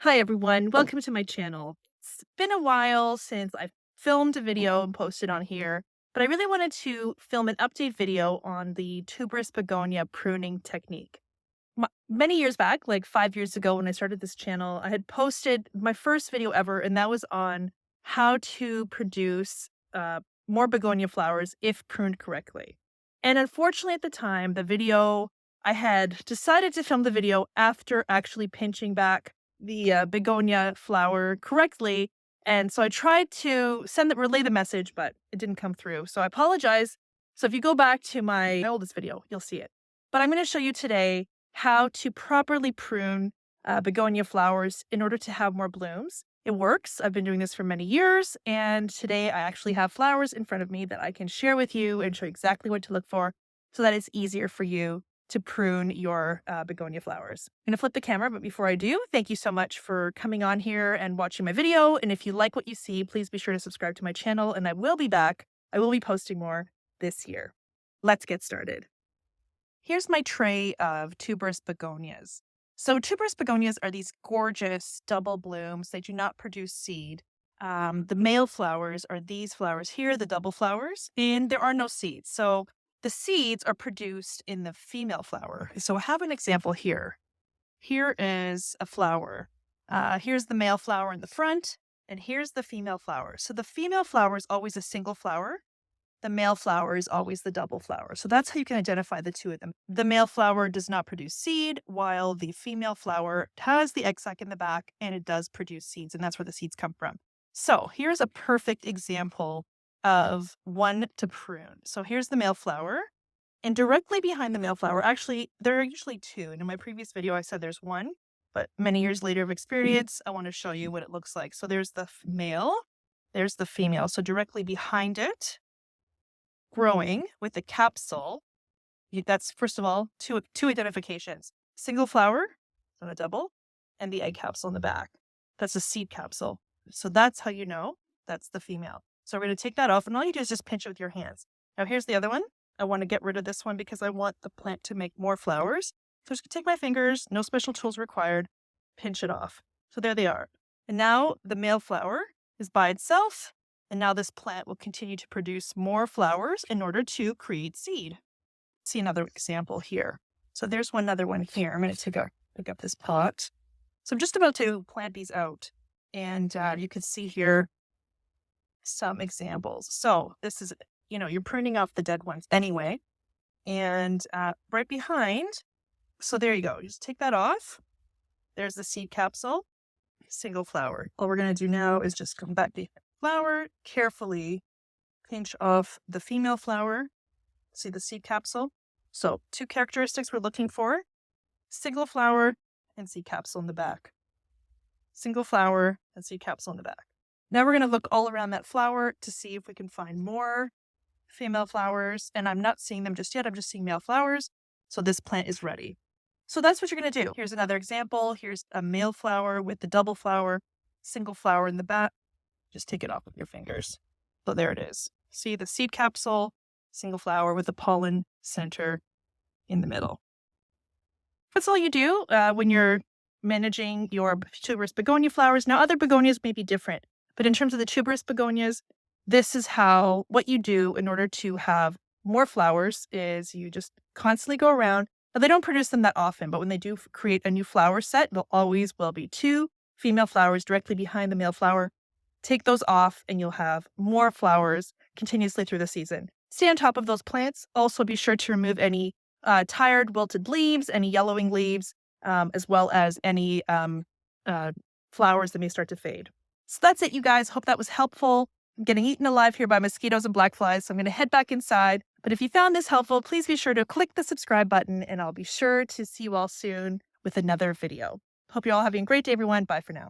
Hi everyone, welcome to my channel. It's been a while since I've filmed a video and posted on here, but I really wanted to film an update video on the Tuberous Begonia pruning technique. Many years back, like 5 years ago when I started this channel, I had posted my first video ever, and that was on how to produce more begonia flowers if pruned correctly. And unfortunately at the time, I had decided to film the video after actually pinching back the begonia flower correctly. And so I tried to relay the message, but it didn't come through. So I apologize. So if you go back to my oldest video, you'll see it. But I'm going to show you today how to properly prune begonia flowers in order to have more blooms. It works. I've been doing this for many years. And today I actually have flowers in front of me that I can share with you and show you exactly what to look for so that it's easier for you to prune your begonia flowers. I'm going to flip the camera, but before I do, thank you so much for coming on here and watching my video. And if you like what you see, please be sure to subscribe to my channel, and I will be back. I will be posting more this year. Let's get started. Here's my tray of tuberous begonias. So tuberous begonias are these gorgeous double blooms. They do not produce seed. The male flowers are these flowers here, the double flowers, and there are no seeds. So the seeds are produced in the female flower. So I have an example here. Here is a flower. Here's the male flower in the front, and here's the female flower. So the female flower is always a single flower. The male flower is always the double flower. So that's how you can identify the two of them. The male flower does not produce seed, while the female flower has the egg sac in the back, and it does produce seeds, and that's where the seeds come from. So here's a perfect example of one to prune. So here's the male flower, and directly behind the male flower, actually, there are usually two. And in my previous video, I said there's one, but many years later of experience, I want to show you what it looks like. So there's the male, there's the female. So directly behind it, growing with the capsule, that's first of all, two identifications. Single flower, not a double, and the egg capsule in the back. That's a seed capsule. So that's how you know that's the female. So we're going to take that off, and all you do is just pinch it with your hands. Now here's the other one. I want to get rid of this one because I want the plant to make more flowers. So I'm just going to take my fingers, no special tools required, pinch it off. So there they are. And now the male flower is by itself, and now this plant will continue to produce more flowers in order to create seed. See another example here. So there's another one here. I'm going to pick up this pot. So I'm just about to plant these out, and you can see here some examples. So this is, you're pruning off the dead ones anyway. And right behind, so there you go. You just take that off. There's the seed capsule, single flower. All we're going to do now is just come back to the flower, carefully pinch off the female flower. See the seed capsule? So two characteristics we're looking for: single flower and seed capsule in the back. Single flower and seed capsule in the back. Now we're going to look all around that flower to see if we can find more female flowers. And I'm not seeing them just yet. I'm just seeing male flowers. So this plant is ready. So that's what you're going to do. Here's another example. Here's a male flower with the double flower, single flower in the back. Just take it off with your fingers. So there it is. See the seed capsule, single flower with the pollen center in the middle. That's all you do when you're managing your tuberous begonia flowers. Now, other begonias may be different, but in terms of the tuberous begonias, this is what you do in order to have more flowers is you just constantly go around. Now, they don't produce them that often, but when they do create a new flower set, there always will be two female flowers directly behind the male flower. Take those off and you'll have more flowers continuously through the season. Stay on top of those plants. Also be sure to remove any tired, wilted leaves, any yellowing leaves, as well as any flowers that may start to fade. So that's it, you guys. Hope that was helpful. I'm getting eaten alive here by mosquitoes and black flies, so I'm going to head back inside. But if you found this helpful, please be sure to click the subscribe button, and I'll be sure to see you all soon with another video. Hope you're all having a great day, everyone. Bye for now.